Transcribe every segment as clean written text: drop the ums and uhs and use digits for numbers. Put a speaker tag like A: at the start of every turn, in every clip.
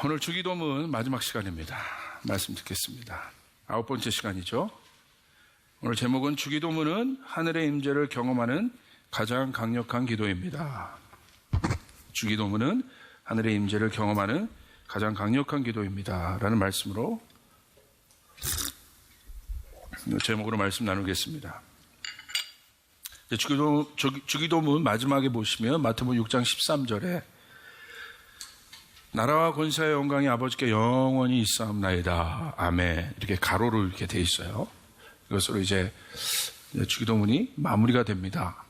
A: 오늘 주기도문 마지막 시간입니다. 말씀 듣겠습니다. 9번째 시간이죠. 오늘 제목은 주기도문은 하늘의 임재를 경험하는 가장 강력한 기도입니다. 주기도문은 하늘의 임재를 경험하는 가장 강력한 기도입니다. 라는 말씀으로 제목으로 말씀 나누겠습니다. 주기도문 마지막에 보시면 마태복음 6장 13절에 나라와 권세와 영광이 아버지께 영원히 있사옵나이다. 아멘. 이렇게 가로로 이렇게 돼 있어요. 이것으로 이제 주기도문이 마무리가 됩니다.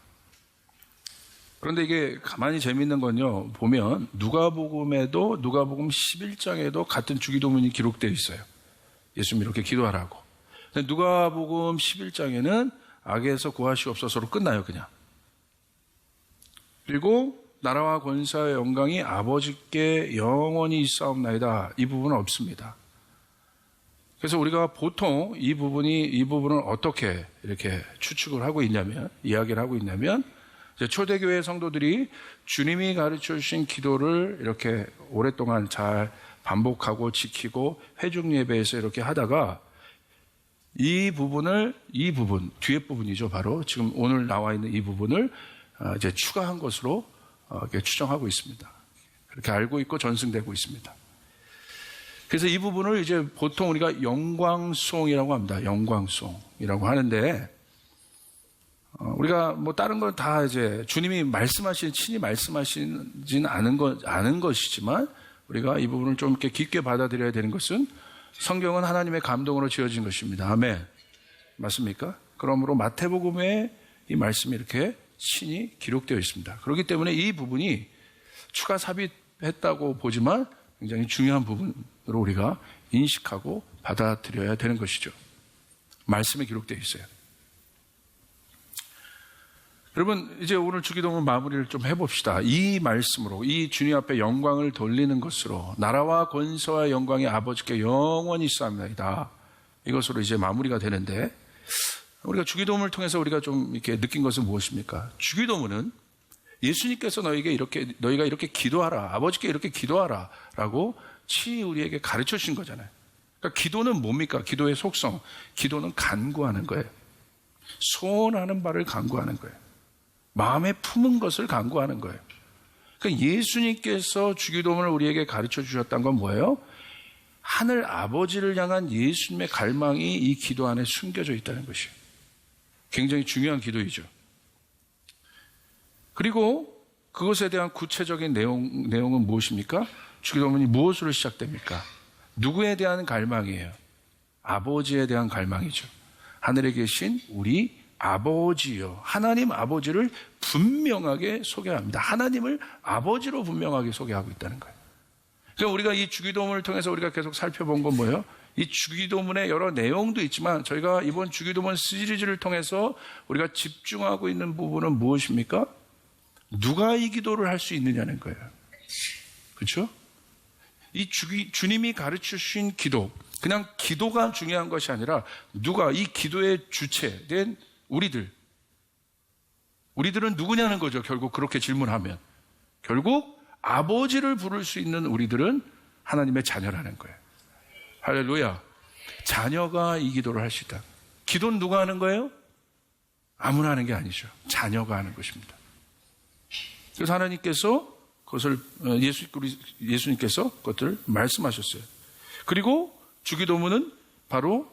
A: 그런데 이게 가만히 재미있는 건요, 보면 누가복음 11장에도 같은 주기도문이 기록되어 있어요. 예수님 이렇게 기도하라고. 근데 누가복음 11장에는 악에서 구하시옵소서로 끝나요, 그냥. 그리고 나라와 권세와 영광이 아버지께 영원히 있사옵나이다. 이 부분은 없습니다. 그래서 우리가 보통 이 부분을 어떻게 이렇게 추측을 하고 있냐면, 이야기를 하고 있냐면, 이제 초대교회 성도들이 주님이 가르쳐 주신 기도를 이렇게 오랫동안 잘 반복하고 지키고 회중 예배에서 이렇게 하다가 이 부분, 뒤에 부분이죠. 바로 지금 오늘 나와 있는 이 부분을 이제 추가한 것으로 이렇게 추정하고 있습니다. 그렇게 알고 있고 전승되고 있습니다. 그래서 이 부분을 이제 보통 우리가 영광송이라고 합니다. 영광송이라고 하는데, 우리가 뭐 다른 건 다 이제 주님이 친히 말씀하시진 않은 것이지만, 우리가 이 부분을 좀 이렇게 깊게 받아들여야 되는 것은 성경은 하나님의 감동으로 지어진 것입니다. 아멘. 맞습니까? 그러므로 마태복음에 이 말씀이 이렇게 친히 기록되어 있습니다. 그렇기 때문에 이 부분이 추가 삽입했다고 보지만 굉장히 중요한 부분으로 우리가 인식하고 받아들여야 되는 것이죠. 말씀에 기록되어 있어요. 여러분, 이제 오늘 주기도문 마무리를 좀 해봅시다. 이 말씀으로, 이 주님 앞에 영광을 돌리는 것으로 나라와 권세와 영광이 아버지께 영원히 있사옵나이다. 이것으로 이제 마무리가 되는데, 우리가 주기도문을 통해서 우리가 좀 이렇게 느낀 것은 무엇입니까? 주기도문은 예수님께서 너희가 이렇게 기도하라, 아버지께 이렇게 기도하라 라고 친히 우리에게 가르쳐 주신 거잖아요. 그러니까 기도는 뭡니까? 기도의 속성. 기도는 간구하는 거예요. 소원하는 바를 간구하는 거예요. 마음에 품은 것을 간구하는 거예요. 그러니까 예수님께서 주기도문을 우리에게 가르쳐 주셨다는 건 뭐예요? 하늘 아버지를 향한 예수님의 갈망이 이 기도 안에 숨겨져 있다는 것이에요. 굉장히 중요한 기도이죠. 그리고 그것에 대한 구체적인 내용은 무엇입니까? 주기도문이 무엇으로 시작됩니까? 누구에 대한 갈망이에요? 아버지에 대한 갈망이죠. 하늘에 계신 우리 아버지요. 하나님 아버지를 분명하게 소개합니다. 하나님을 아버지로 분명하게 소개하고 있다는 거예요. 그러니까 우리가 이 주기도문을 통해서 우리가 계속 살펴본 건 뭐예요? 이 주기도문의 여러 내용도 있지만 저희가 이번 주기도문 시리즈를 통해서 우리가 집중하고 있는 부분은 무엇입니까? 누가 이 기도를 할 수 있느냐는 거예요. 그렇죠? 이 주님이 가르쳐 주신 기도, 그냥 기도가 중요한 것이 아니라 누가 이 기도의 주체된 우리들은 누구냐는 거죠. 결국 그렇게 질문하면. 결국 아버지를 부를 수 있는 우리들은 하나님의 자녀라는 거예요. 할렐루야. 자녀가 이 기도를 할 수 있다. 기도는 누가 하는 거예요? 아무나 하는 게 아니죠. 자녀가 하는 것입니다. 그래서 하나님께서 그것을 예수님께서 그것을 말씀하셨어요. 그리고 주기도문은 바로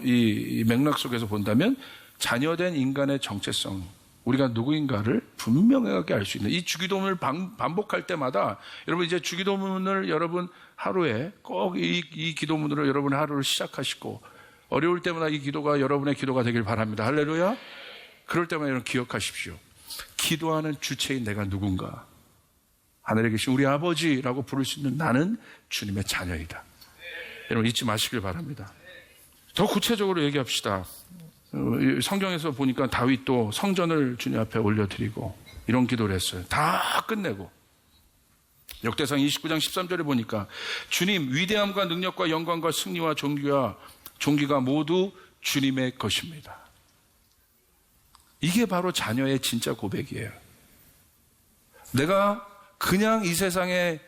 A: 이 맥락 속에서 본다면 자녀된 인간의 정체성, 우리가 누구인가를 분명하게 알 수 있는 이 주기도문을 반복할 때마다 여러분 이제 주기도문을 여러분 하루에 꼭 이 기도문으로 여러분 하루를 시작하시고 어려울 때마다 이 기도가 여러분의 기도가 되길 바랍니다. 할렐루야. 그럴 때마다 여러분 기억하십시오. 기도하는 주체인 내가 누군가. 하늘에 계신 우리 아버지라고 부를 수 있는 나는 주님의 자녀이다. 여러분 잊지 마시길 바랍니다. 더 구체적으로 얘기합시다. 성경에서 보니까 다윗도 성전을 주님 앞에 올려드리고 이런 기도를 했어요. 다 끝내고 역대상 29장 13절에 보니까 주님 위대함과 능력과 영광과 승리와 존귀가 모두 주님의 것입니다. 이게 바로 자녀의 진짜 고백이에요. 내가 그냥 이 세상에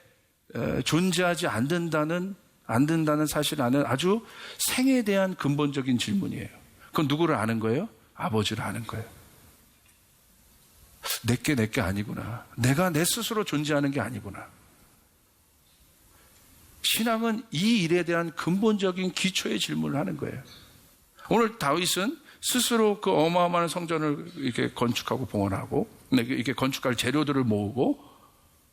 A: 존재하지 않는다는 사실을 아는 아주 생에 대한 근본적인 질문이에요. 그건 누구를 아는 거예요? 아버지를 아는 거예요. 내게 아니구나. 내가 내 스스로 존재하는 게 아니구나. 신앙은 이 일에 대한 근본적인 기초의 질문을 하는 거예요. 오늘 다윗은 스스로 그 어마어마한 성전을 이렇게 건축하고 봉헌하고 이렇게 건축할 재료들을 모으고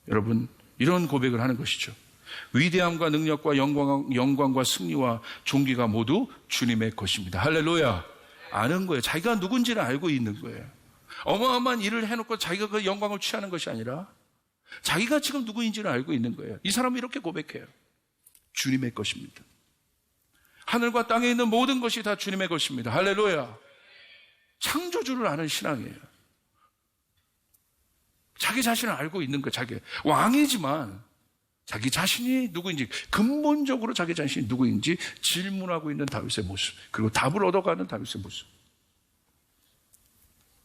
A: 여러분 이런 고백을 하는 것이죠. 위대함과 능력과 영광과 승리와 존귀가 모두 주님의 것입니다. 할렐루야. 아는 거예요. 자기가 누군지를 알고 있는 거예요. 어마어마한 일을 해놓고 자기가 그 영광을 취하는 것이 아니라 자기가 지금 누구인지를 알고 있는 거예요. 이 사람은 이렇게 고백해요. 주님의 것입니다. 하늘과 땅에 있는 모든 것이 다 주님의 것입니다. 할렐루야. 창조주를 아는 신앙이에요. 자기 자신을 알고 있는 거예요. 자기 왕이지만 자기 자신이 누구인지, 근본적으로 자기 자신이 누구인지 질문하고 있는 다윗의 모습, 그리고 답을 얻어가는 다윗의 모습.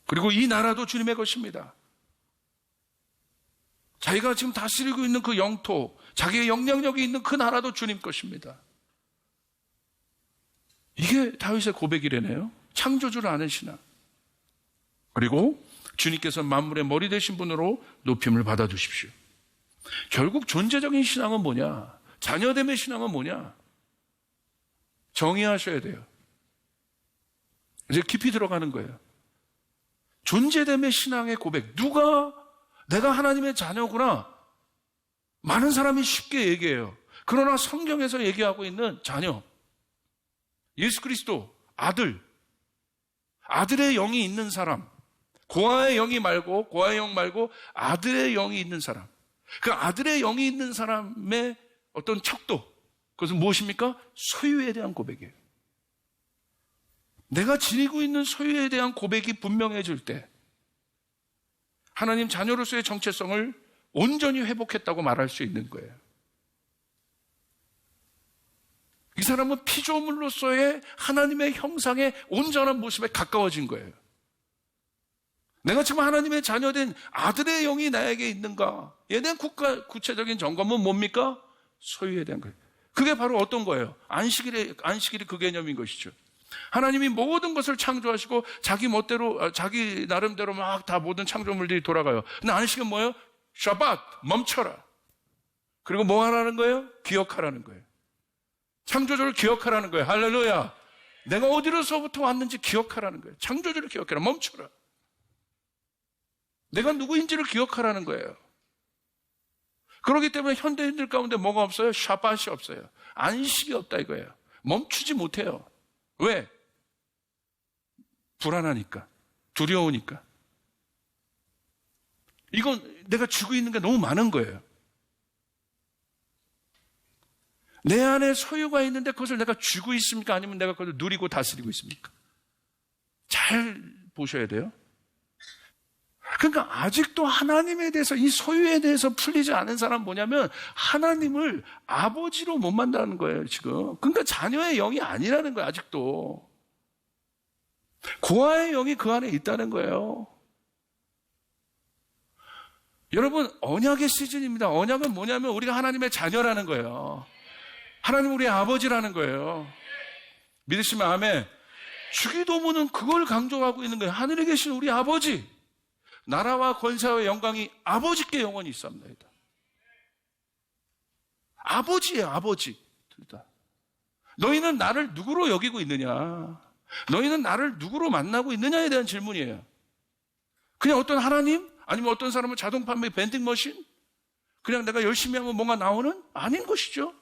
A: 그리고 이 나라도 주님의 것입니다. 자기가 지금 다스리고 있는 그 영토, 자기의 영향력이 있는 그 나라도 주님 것입니다. 이게 다윗의 고백이래네요. 창조주를 아는 신앙. 그리고 주님께서 만물의 머리 되신 분으로 높임을 받아주십시오. 결국 존재적인 신앙은 뭐냐? 자녀됨의 신앙은 뭐냐? 정의하셔야 돼요. 이제 깊이 들어가는 거예요. 존재됨의 신앙의 고백. 내가 하나님의 자녀구나. 많은 사람이 쉽게 얘기해요. 그러나 성경에서 얘기하고 있는 자녀, 예수 그리스도, 아들의 영이 있는 사람, 고아의 영 말고 아들의 영이 있는 사람. 그 아들의 영이 있는 사람의 어떤 척도, 그것은 무엇입니까? 소유에 대한 고백이에요. 내가 지니고 있는 소유에 대한 고백이 분명해질 때 하나님 자녀로서의 정체성을 온전히 회복했다고 말할 수 있는 거예요. 이 사람은 피조물로서의 하나님의 형상의 온전한 모습에 가까워진 거예요. 내가 지금 하나님의 자녀된 아들의 영이 나에게 있는가? 얘에 대한 구체적인 점검은 뭡니까? 소유에 대한 거예요. 그게 바로 어떤 거예요? 안식일이 그 개념인 것이죠. 하나님이 모든 것을 창조하시고 자기 나름대로 막 다 모든 창조물들이 돌아가요. 근데 안식은 뭐예요? 샤밧, 멈춰라. 그리고 뭐 하라는 거예요? 기억하라는 거예요. 창조주를 기억하라는 거예요. 할렐루야. 내가 어디로서부터 왔는지 기억하라는 거예요. 창조주를 기억해라. 멈춰라. 내가 누구인지를 기억하라는 거예요. 그렇기 때문에 현대인들 가운데 뭐가 없어요? 샤밧이 없어요. 안식이 없다 이거예요. 멈추지 못해요. 왜? 불안하니까, 두려우니까. 이건 내가 쥐고 있는 게 너무 많은 거예요. 내 안에 소유가 있는데 그것을 내가 쥐고 있습니까? 아니면 내가 그것을 누리고 다스리고 있습니까? 잘 보셔야 돼요. 그러니까 아직도 하나님에 대해서, 이 소유에 대해서 풀리지 않은 사람은 뭐냐면 하나님을 아버지로 못 만나는 거예요, 지금. 그러니까 자녀의 영이 아니라는 거예요, 아직도. 고아의 영이 그 안에 있다는 거예요. 여러분, 언약의 시즌입니다. 언약은 뭐냐면 우리가 하나님의 자녀라는 거예요. 하나님 우리의 아버지라는 거예요. 믿으시면 아멘. 주기도문은 그걸 강조하고 있는 거예요. 하늘에 계신 우리 아버지, 나라와 권세와 영광이 아버지께 영원히 있사옵나이다. 아버지예요, 아버지. 둘 다. 너희는 나를 누구로 여기고 있느냐? 너희는 나를 누구로 만나고 있느냐에 대한 질문이에요. 그냥 어떤 하나님? 아니면 어떤 사람은 자동 판매 벤딩 머신? 그냥 내가 열심히 하면 뭔가 나오는? 아닌 것이죠.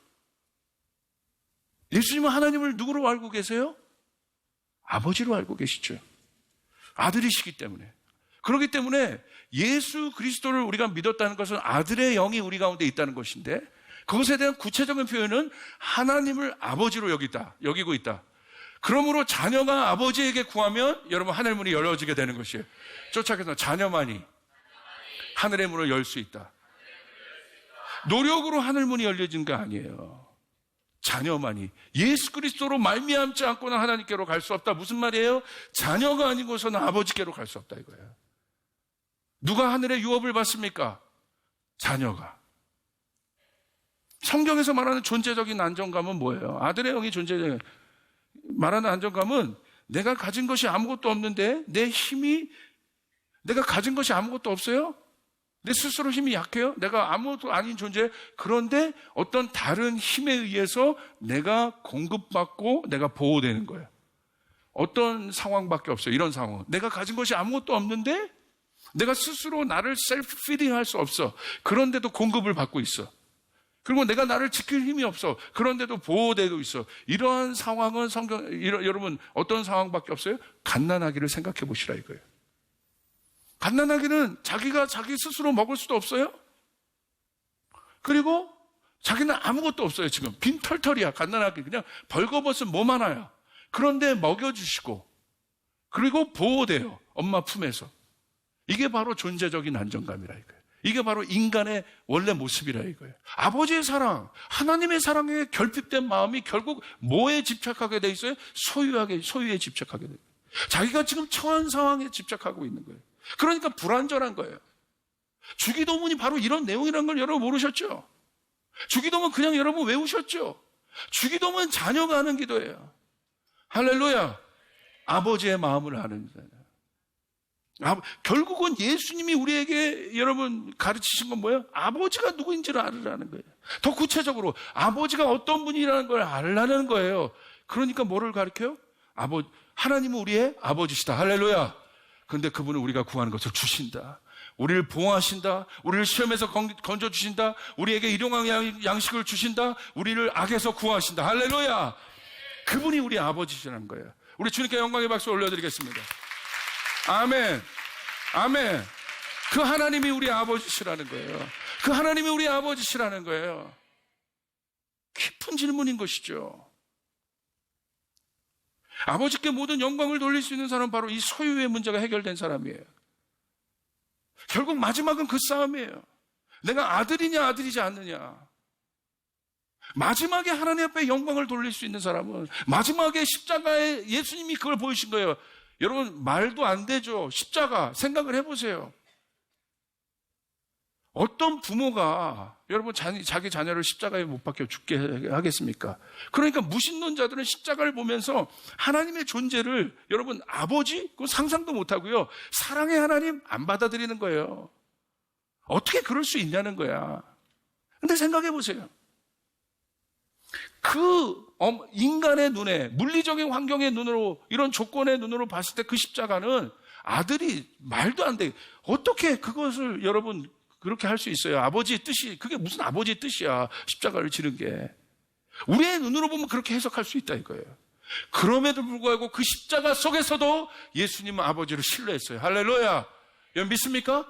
A: 예수님은 하나님을 누구로 알고 계세요? 아버지로 알고 계시죠. 아들이시기 때문에. 그렇기 때문에 예수 그리스도를 우리가 믿었다는 것은 아들의 영이 우리 가운데 있다는 것인데, 그것에 대한 구체적인 표현은 하나님을 아버지로 여기고 있다. 그러므로 자녀가 아버지에게 구하면 여러분 하늘 문이 열어지게 되는 것이에요. 쫓아가서 자녀만이 하늘의 문을 열 수 있다. 노력으로 하늘 문이 열려진 게 아니에요. 자녀만이. 예수 그리스도로 말미암지 않고는 하나님께로 갈 수 없다. 무슨 말이에요? 자녀가 아니고서는 아버지께로 갈 수 없다 이거예요. 누가 하늘의 유업을 받습니까? 자녀가. 성경에서 말하는 존재적인 안정감은 뭐예요? 아들의 영이 말하는 안정감은 내가 가진 것이 아무것도 없는데 내가 가진 것이 아무것도 없어요? 내 스스로 힘이 약해요? 내가 아무것도 아닌 존재. 그런데 어떤 다른 힘에 의해서 내가 공급받고 내가 보호되는 거예요. 어떤 상황밖에 없어요. 이런 상황은 내가 가진 것이 아무것도 없는데 내가 스스로 나를 셀프 피딩 할 수 없어. 그런데도 공급을 받고 있어. 그리고 내가 나를 지킬 힘이 없어. 그런데도 보호되고 있어. 이러한 상황은 여러분 어떤 상황밖에 없어요? 갓난아기를 생각해 보시라 이거예요. 갓난아기는 자기가 자기 스스로 먹을 수도 없어요. 그리고 자기는 아무것도 없어요. 지금 빈털털이야. 갓난아기 그냥 벌거벗은 몸 하나야. 그런데 먹여주시고 그리고 보호돼요. 엄마 품에서. 이게 바로 존재적인 안정감이라 이거예요. 이게 바로 인간의 원래 모습이라 이거예요. 아버지의 사랑, 하나님의 사랑에 결핍된 마음이 결국 뭐에 집착하게 돼 있어요? 소유에 집착하게 돼요. 자기가 지금 처한 상황에 집착하고 있는 거예요. 그러니까 불안전한 거예요. 주기도문이 바로 이런 내용이라는 걸 여러분 모르셨죠? 주기도문 그냥 여러분 외우셨죠? 주기도문 자녀가 하는 기도예요. 할렐루야. 아버지의 마음을 아는 자녀. 결국은 예수님이 우리에게 여러분 가르치신 건 뭐예요? 아버지가 누구인지를 알으라는 거예요. 더 구체적으로 아버지가 어떤 분이라는 걸 알라는 거예요. 그러니까 뭐를 가르쳐요? 하나님은 우리의 아버지시다. 할렐루야. 그런데 그분은 우리가 구하는 것을 주신다. 우리를 보호하신다. 우리를 시험에서 건져주신다. 우리에게 일용할 양식을 주신다. 우리를 악에서 구하신다. 할렐루야. 그분이 우리 아버지시라는 거예요. 우리 주님께 영광의 박수 올려드리겠습니다. 아멘. 아멘. 그 하나님이 우리 아버지시라는 거예요. 그 하나님이 우리 아버지시라는 거예요. 깊은 질문인 것이죠. 아버지께 모든 영광을 돌릴 수 있는 사람은 바로 이 소유의 문제가 해결된 사람이에요. 결국 마지막은 그 싸움이에요. 내가 아들이냐 아들이지 않느냐. 마지막에 하나님 앞에 영광을 돌릴 수 있는 사람은 마지막에 십자가에 예수님이 그걸 보여주신 거예요. 여러분 말도 안 되죠. 십자가 생각을 해보세요. 어떤 부모가 여러분 자기 자녀를 십자가에 못 박혀 죽게 하겠습니까? 그러니까 무신론자들은 십자가를 보면서 하나님의 존재를 여러분 아버지? 그거 상상도 못하고요. 사랑의 하나님 안 받아들이는 거예요. 어떻게 그럴 수 있냐는 거야. 근데 생각해 보세요. 그 인간의 눈에 물리적인 환경의 눈으로 이런 조건의 눈으로 봤을 때 그 십자가는 아들이 말도 안 돼. 어떻게 그것을 여러분 그렇게 할 수 있어요? 아버지의 뜻이 그게 무슨 아버지의 뜻이야. 십자가를 지는 게. 우리의 눈으로 보면 그렇게 해석할 수 있다 이거예요. 그럼에도 불구하고 그 십자가 속에서도 예수님은 아버지를 신뢰했어요. 할렐루야. 여러분 믿습니까?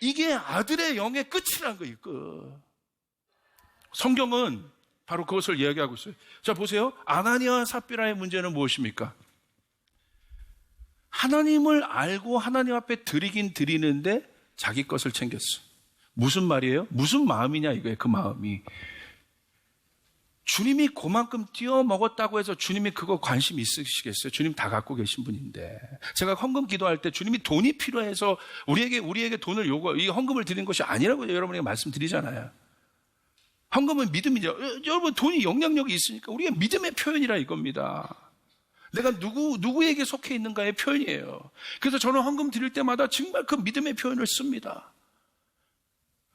A: 이게 아들의 영의 끝이라는 거예요. 끝. 성경은 바로 그것을 이야기하고 있어요. 자, 보세요. 아나니아와 삽비라의 문제는 무엇입니까? 하나님을 알고 하나님 앞에 드리긴 드리는데 자기 것을 챙겼어. 무슨 말이에요? 무슨 마음이냐 이거예요. 그 마음이. 주님이 그만큼 띄워 먹었다고 해서 주님이 그거 관심 있으시겠어요? 주님 다 갖고 계신 분인데. 제가 헌금 기도할 때 주님이 돈이 필요해서 우리에게 돈을 이 헌금을 드리는 것이 아니라고 여러분에게 말씀드리잖아요. 헌금은 믿음이죠. 여러분 돈이 영향력이 있으니까 우리가 믿음의 표현이라 이겁니다. 내가 누구에게 속해 있는가의 표현이에요. 그래서 저는 헌금 드릴 때마다 정말 그 믿음의 표현을 씁니다.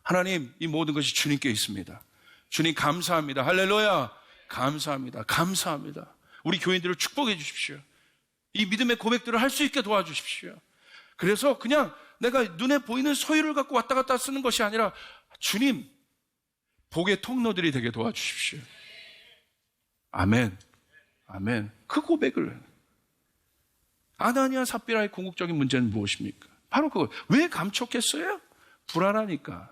A: 하나님, 이 모든 것이 주님께 있습니다. 주님 감사합니다. 할렐루야. 감사합니다. 감사합니다. 우리 교인들을 축복해 주십시오. 이 믿음의 고백들을 할 수 있게 도와주십시오. 그래서 그냥 내가 눈에 보이는 소유를 갖고 왔다 갔다 쓰는 것이 아니라 주님, 복의 통로들이 되게 도와주십시오. 아멘. 아멘. 그 고백을. 아나니아 삽비라의 궁극적인 문제는 무엇입니까? 바로 그거. 왜 감췄겠어요? 불안하니까.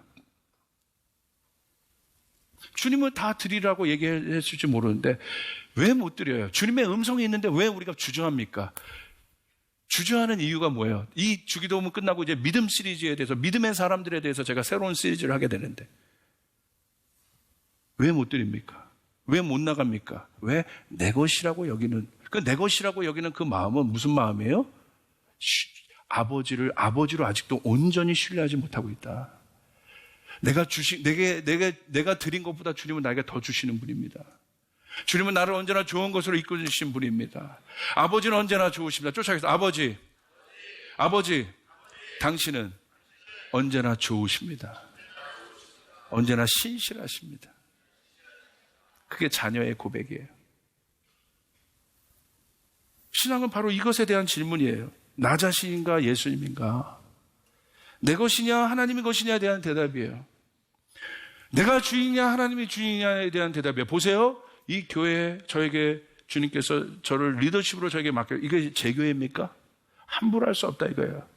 A: 주님은 다 드리라고 얘기했을지 모르는데 왜 못 드려요? 주님의 음성이 있는데 왜 우리가 주저합니까? 주저하는 이유가 뭐예요? 이 주기도문 끝나고 이제 믿음 시리즈에 대해서, 믿음의 사람들에 대해서 제가 새로운 시리즈를 하게 되는데 왜 못 드립니까? 왜 못 나갑니까? 왜 내 것이라고 여기는, 그 내 것이라고 여기는 그 마음은 무슨 마음이에요? 아버지로 아직도 온전히 신뢰하지 못하고 있다. 내가 드린 것보다 주님은 나에게 더 주시는 분입니다. 주님은 나를 언제나 좋은 것으로 이끌어주신 분입니다. 아버지는 언제나 좋으십니다. 쫓아가겠습니다. 아버지, 당신은 언제나 좋으십니다. 언제나 신실하십니다. 그게 자녀의 고백이에요. 신앙은 바로 이것에 대한 질문이에요. 나 자신인가 예수님인가? 내 것이냐 하나님의 것이냐에 대한 대답이에요. 내가 주인이냐 하나님이 주인이냐에 대한 대답이에요. 보세요. 이 교회에 저에게 주님께서 저를 리더십으로 저에게 맡겨. 이게 제 교회입니까? 함부로 할 수 없다 이거예요.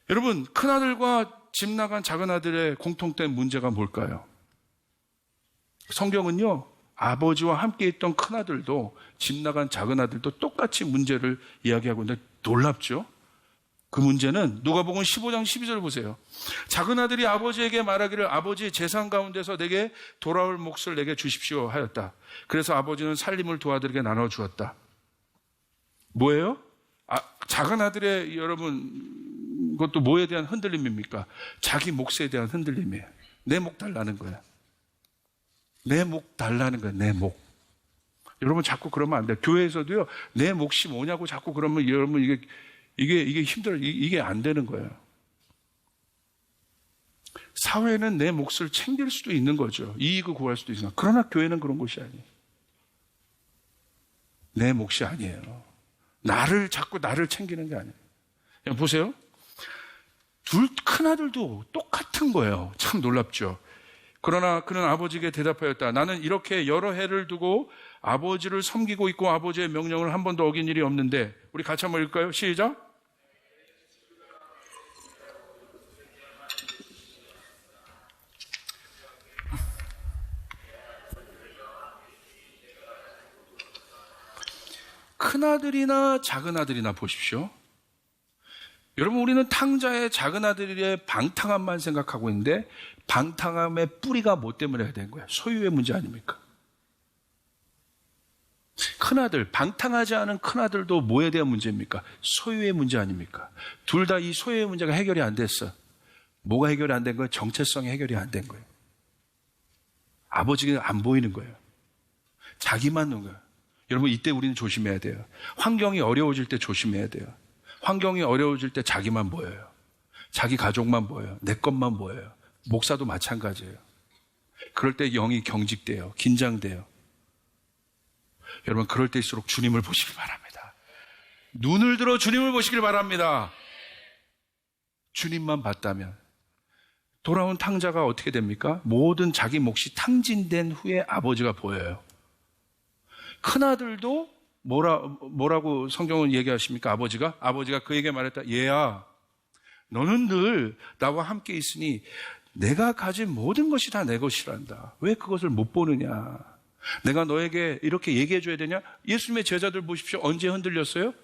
A: 여러분, 큰아들과 집 나간 작은아들의 공통된 문제가 뭘까요? 성경은요, 아버지와 함께 있던 큰아들도 집 나간 작은아들도 똑같이 문제를 이야기하고 있는데 놀랍죠? 그 문제는 누가복음 15장 12절 보세요. 작은아들이 아버지에게 말하기를 아버지 재산 가운데서 내게 돌아올 몫을 내게 주십시오 하였다. 그래서 아버지는 살림을 두 아들에게 나눠주었다. 뭐예요? 작은아들의 여러분 그것도 뭐에 대한 흔들림입니까? 자기 몫에 대한 흔들림이에요. 내 몫 달라는 거야. 내 몫 달라는 거야. 내 몫. 여러분 자꾸 그러면 안 돼요. 교회에서도요. 내 몫이 뭐냐고 자꾸 그러면 여러분 이게 힘들어요. 이게 안 되는 거예요. 사회는 내 몫을 챙길 수도 있는 거죠. 이익을 구할 수도 있으나. 그러나 교회는 그런 곳이 아니에요. 내 몫이 아니에요. 자꾸 나를 챙기는 게 아니에요. 그냥 보세요. 큰아들도 똑같은 거예요. 참 놀랍죠. 그러나 그는 아버지에게 대답하였다. 나는 이렇게 여러 해를 두고 아버지를 섬기고 있고 아버지의 명령을 한 번도 어긴 일이 없는데, 우리 같이 한번 읽을까요? 시작. 큰아들이나 작은아들이나 보십시오. 여러분, 우리는 탕자의 작은아들의 방탕함만 생각하고 있는데 방탕함의 뿌리가 뭐 때문에 해야 되는 거예요? 소유의 문제 아닙니까? 큰아들, 방탕하지 않은 큰아들도 뭐에 대한 문제입니까? 소유의 문제 아닙니까? 둘 다 이 소유의 문제가 해결이 안 됐어. 뭐가 해결이 안 된 거예요? 정체성이 해결이 안 된 거예요. 아버지가 안 보이는 거예요. 자기만 놓은 거예요. 여러분, 이때 우리는 조심해야 돼요. 환경이 어려워질 때 조심해야 돼요. 환경이 어려워질 때 자기만 보여요. 자기 가족만 보여요. 내 것만 보여요. 목사도 마찬가지예요. 그럴 때 영이 경직돼요. 긴장돼요. 여러분, 그럴 때일수록 주님을 보시길 바랍니다. 눈을 들어 주님을 보시길 바랍니다. 주님만 봤다면. 돌아온 탕자가 어떻게 됩니까? 모든 자기 몫이 탕진된 후에 아버지가 보여요. 큰아들도 뭐라고 성경은 얘기하십니까? 아버지가 그에게 말했다. 얘야, 너는 늘 나와 함께 있으니 내가 가진 모든 것이 다 내 것이란다. 왜 그것을 못 보느냐? 내가 너에게 이렇게 얘기해 줘야 되냐? 예수님의 제자들 보십시오. 언제 흔들렸어요?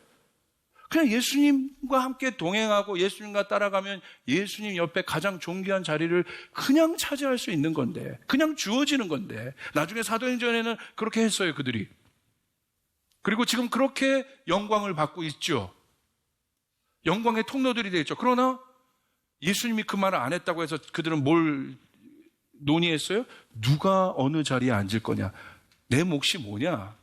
A: 그냥 예수님과 함께 동행하고 예수님과 따라가면 예수님 옆에 가장 존귀한 자리를 그냥 차지할 수 있는 건데, 그냥 주어지는 건데, 나중에 사도행전에는 그렇게 했어요, 그들이. 그리고 지금 그렇게 영광을 받고 있죠. 영광의 통로들이 되겠죠. 그러나 예수님이 그 말을 안 했다고 해서 그들은 뭘 논의했어요? 누가 어느 자리에 앉을 거냐? 내 몫이 뭐냐?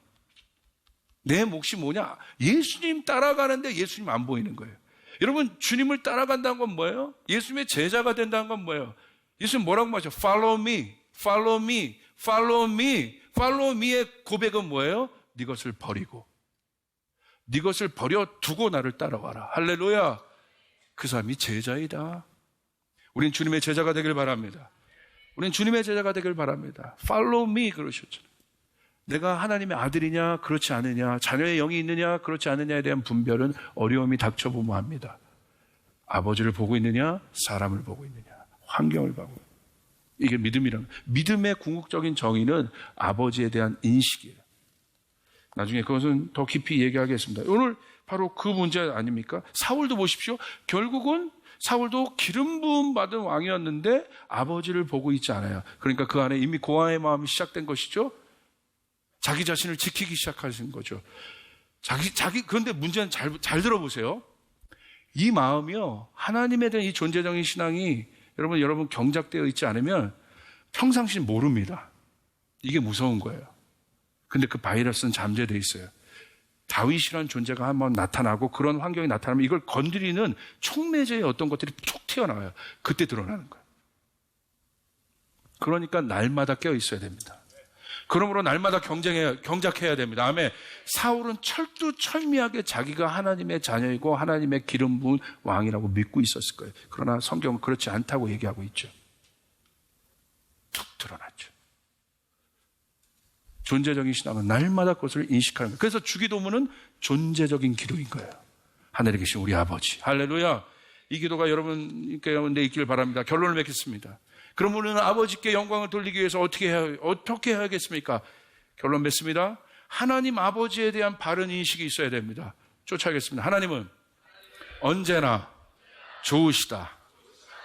A: 내 몫이 뭐냐? 예수님 따라가는데 예수님 안 보이는 거예요. 여러분, 주님을 따라간다는 건 뭐예요? 예수님의 제자가 된다는 건 뭐예요? 예수님 뭐라고 말하죠? Follow me, follow me, follow me. Follow me의 고백은 뭐예요? 네 것을 버리고, 네 것을 버려 두고 나를 따라와라. 할렐루야. 그 사람이 제자이다. 우린 주님의 제자가 되길 바랍니다. 우린 주님의 제자가 되길 바랍니다. Follow me 그러셨잖아요. 내가 하나님의 아들이냐 그렇지 않느냐, 자녀의 영이 있느냐 그렇지 않느냐에 대한 분별은 어려움이 닥쳐보면 합니다. 아버지를 보고 있느냐, 사람을 보고 있느냐, 환경을 보고 있느냐. 이게 믿음이라는 거예요. 믿음의 궁극적인 정의는 아버지에 대한 인식이에요. 나중에 그것은 더 깊이 얘기하겠습니다. 오늘 바로 그 문제 아닙니까? 사울도 보십시오. 결국은 사울도 기름 부음 받은 왕이었는데 아버지를 보고 있지 않아요. 그러니까 그 안에 이미 고아의 마음이 시작된 것이죠. 자기 자신을 지키기 시작하신 거죠. 그런데 문제는 잘 들어보세요. 이 마음이요, 하나님에 대한 이 존재적인 신앙이 여러분 경작되어 있지 않으면 평상시 모릅니다. 이게 무서운 거예요. 근데 그 바이러스는 잠재되어 있어요. 다윗이라는 존재가 한번 나타나고 그런 환경이 나타나면 이걸 건드리는 촉매제의 어떤 것들이 툭 튀어나와요. 그때 드러나는 거예요. 그러니까 날마다 깨어 있어야 됩니다. 그러므로 날마다 경작해야 됩니다. 아멘. 사울은 철두철미하게 자기가 하나님의 자녀이고 하나님의 기름 부은 왕이라고 믿고 있었을 거예요. 그러나 성경은 그렇지 않다고 얘기하고 있죠. 툭 드러났죠. 존재적인 신앙은 날마다 그것을 인식하는 거예요. 그래서 주기도문은 존재적인 기도인 거예요. 하늘에 계신 우리 아버지. 할렐루야. 이 기도가 여러분 가운데 있기를 바랍니다. 결론을 맺겠습니다. 그럼 우리는 아버지께 영광을 돌리기 위해서 어떻게 해야겠습니까? 결론 맺습니다. 하나님 아버지에 대한 바른 인식이 있어야 됩니다. 쫓아가겠습니다. 하나님은 언제나 좋으시다.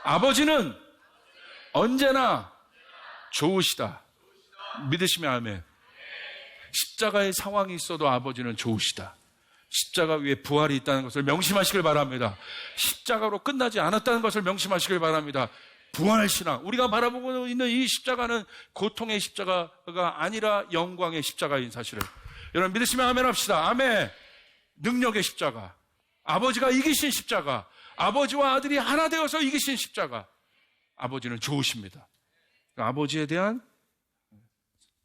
A: 아버지는 언제나 좋으시다. 믿으시면 아멘. 십자가의 상황이 있어도 아버지는 좋으시다. 십자가 위에 부활이 있다는 것을 명심하시길 바랍니다. 십자가로 끝나지 않았다는 것을 명심하시길 바랍니다. 부활 신앙. 우리가 바라보고 있는 이 십자가는 고통의 십자가가 아니라 영광의 십자가인 사실을 여러분 믿으시면 아멘 합시다. 아멘. 능력의 십자가. 아버지가 이기신 십자가. 아버지와 아들이 하나 되어서 이기신 십자가. 아버지는 좋으십니다. 아버지에 대한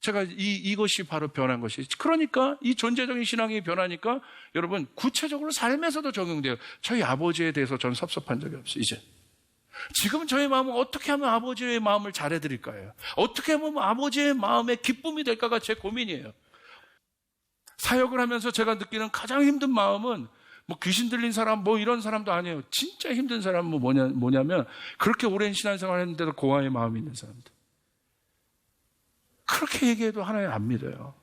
A: 제가 이것이 바로 변한 것이. 그러니까 이 존재적인 신앙이 변하니까 여러분 구체적으로 삶에서도 적용돼요. 저희 아버지에 대해서 저는 섭섭한 적이 없어요. 이제 지금 저희 마음은 어떻게 하면 아버지의 마음을 잘해드릴까요? 어떻게 하면 아버지의 마음에 기쁨이 될까가 제 고민이에요. 사역을 하면서 제가 느끼는 가장 힘든 마음은 뭐 귀신 들린 사람 뭐 이런 사람도 아니에요. 진짜 힘든 사람은 뭐냐면 그렇게 오랜 신앙생활을 했는데도 고아의 마음이 있는 사람들. 그렇게 얘기해도 하나님 안 믿어요.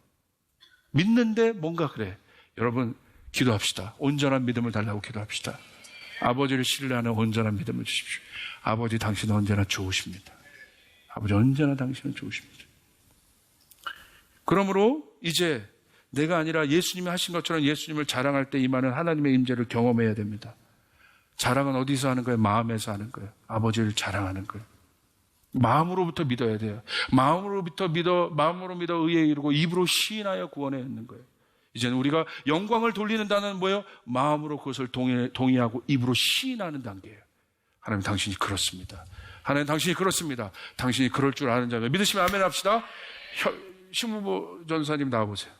A: 믿는데 뭔가 그래. 여러분 기도합시다. 온전한 믿음을 달라고 기도합시다. 아버지를 신뢰하는 온전한 믿음을 주십시오. 아버지 당신은 언제나 좋으십니다. 아버지 언제나 당신은 좋으십니다. 그러므로 이제 내가 아니라 예수님이 하신 것처럼 예수님을 자랑할 때 임하는 하나님의 임재를 경험해야 됩니다. 자랑은 어디서 하는 거예요? 마음에서 하는 거예요. 아버지를 자랑하는 거예요. 마음으로부터 믿어야 돼요. 마음으로 믿어 의에 이르고 입으로 시인하여 구원에 있는 거예요. 이제는 우리가 영광을 돌리는 단어는 뭐예요? 마음으로 그것을 동의하고 입으로 시인하는 단계예요. 하나님 당신이 그렇습니다. 하나님 당신이 그렇습니다. 당신이 그럴 줄 아는 자가 믿으시면 아멘 합시다. 신무보 전사님 나와보세요.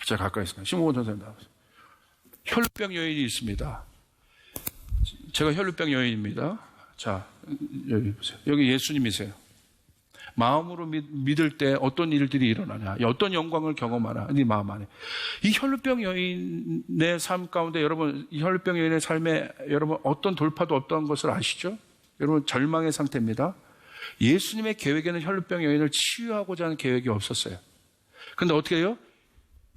A: 제가 가까이 있습니다. 신무보 전사님 나와보세요. 혈루병 여인이 있습니다. 제가 혈루병 여인입니다. 자, 여기 보세요. 여기 예수님이세요. 마음으로 믿을 때 어떤 일들이 일어나냐, 어떤 영광을 경험하나, 네 마음 안에. 이 혈루병 여인의 삶 가운데 여러분, 이 혈루병 여인의 삶에 여러분 어떤 돌파도 없던 것을 아시죠? 여러분 절망의 상태입니다. 예수님의 계획에는 혈루병 여인을 치유하고자 하는 계획이 없었어요. 그런데 어떻게 해요?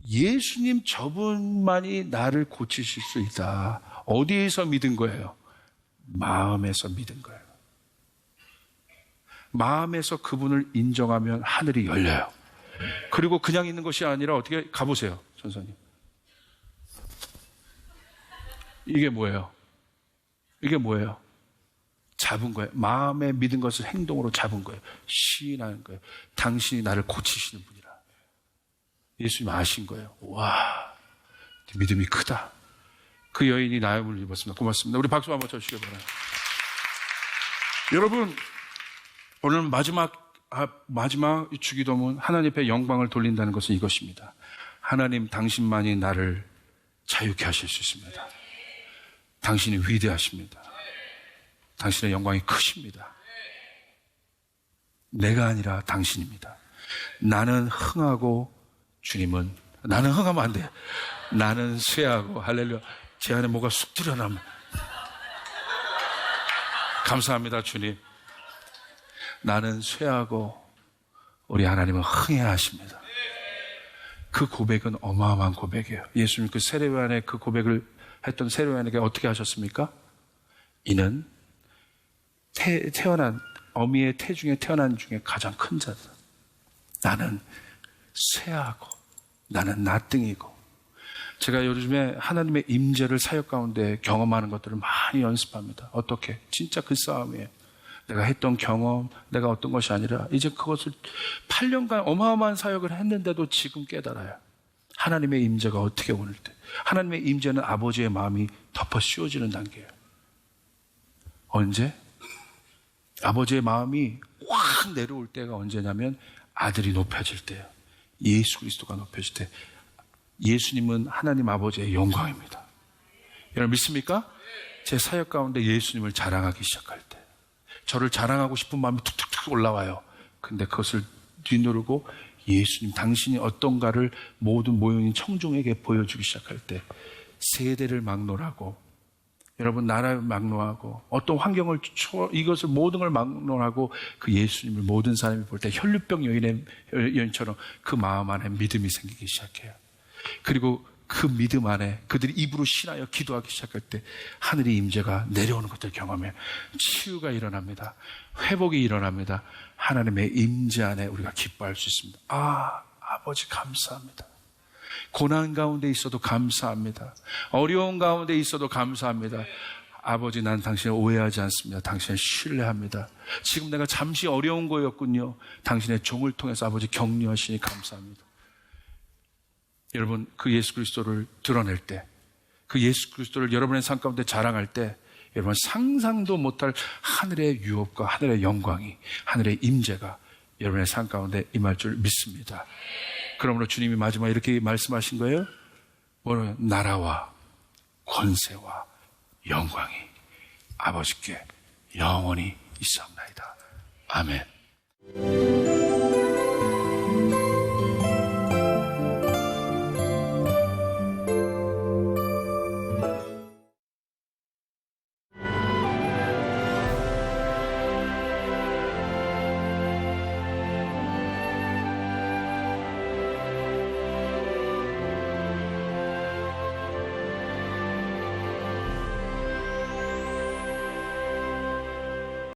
A: 예수님 저분만이 나를 고치실 수 있다. 어디에서 믿은 거예요? 마음에서 믿은 거예요. 마음에서 그분을 인정하면 하늘이 열려요. 그리고 그냥 있는 것이 아니라 어떻게 가보세요, 전사님. 이게 뭐예요? 이게 뭐예요? 잡은 거예요. 마음에 믿은 것을 행동으로 잡은 거예요. 시인하는 거예요. 당신이 나를 고치시는 분이라. 예수님 아신 거예요. 와, 믿음이 크다. 그 여인이 나음을 입었습니다. 고맙습니다. 우리 박수 한번 쳐주시기 바랍니다. 여러분, 오늘 마지막 주기도문 하나님 앞에 영광을 돌린다는 것은 이것입니다. 하나님 당신만이 나를 자유케 하실 수 있습니다. 당신이 위대하십니다. 당신의 영광이 크십니다. 내가 아니라 당신입니다. 나는 흥하고 주님은 나는 흥하면 안 돼. 나는 쇠하고 할렐루야. 제 안에 뭐가 쑥 들여나면 감사합니다 주님. 나는 쇠하고 우리 하나님은 흥해야 하십니다. 그 고백은 어마어마한 고백이에요. 예수님 그 세례요한의 그 고백을 했던 세례요한에게 어떻게 하셨습니까? 이는 태어난 어미의 태 중에 태어난 중에 가장 큰 자다. 나는 쇠하고 나는 나등이고. 제가 요즘에 하나님의 임재를 사역 가운데 경험하는 것들을 많이 연습합니다. 어떻게? 진짜 그 싸움이에요. 내가 했던 경험, 내가 어떤 것이 아니라 이제 그것을 8년간 어마어마한 사역을 했는데도 지금 깨달아요. 하나님의 임재가 어떻게 오늘 때. 하나님의 임재는 아버지의 마음이 덮어 씌워지는 단계예요. 언제? 아버지의 마음이 확 내려올 때가 언제냐면 아들이 높여질 때예요. 예수 그리스도가 높여질 때. 예수님은 하나님 아버지의 영광입니다. 여러분 믿습니까? 제 사역 가운데 예수님을 자랑하기 시작할 때 저를 자랑하고 싶은 마음이 툭툭툭 올라와요. 근데 그것을 뒤누르고 예수님 당신이 어떤가를 모든 모여있는 청중에게 보여주기 시작할 때 세대를 막론하고 여러분 나라를 막론하고 어떤 환경을 이것을 모든 걸 막론하고 그 예수님을 모든 사람이 볼 때 혈류병 여인처럼 그 마음 안에 믿음이 생기기 시작해요. 그리고 그 믿음 안에 그들이 입으로 신하여 기도하기 시작할 때 하늘의 임재가 내려오는 것을 경험해 치유가 일어납니다. 회복이 일어납니다. 하나님의 임재 안에 우리가 기뻐할 수 있습니다. 아버지 감사합니다. 고난 가운데 있어도 감사합니다. 어려운 가운데 있어도 감사합니다. 아버지 난 당신을 오해하지 않습니다. 당신을 신뢰합니다. 지금 내가 잠시 어려운 거였군요. 당신의 종을 통해서 아버지 격려하시니 감사합니다. 여러분 그 예수 그리스도를 드러낼 때 그 예수 그리스도를 여러분의 삶 가운데 자랑할 때 여러분 상상도 못할 하늘의 유업과 하늘의 영광이 하늘의 임재가 여러분의 삶 가운데 임할 줄 믿습니다. 그러므로 주님이 마지막에 이렇게 말씀하신 거예요. 뭐는 나라와 권세와 영광이 아버지께 영원히 있사옵나이다. 아멘.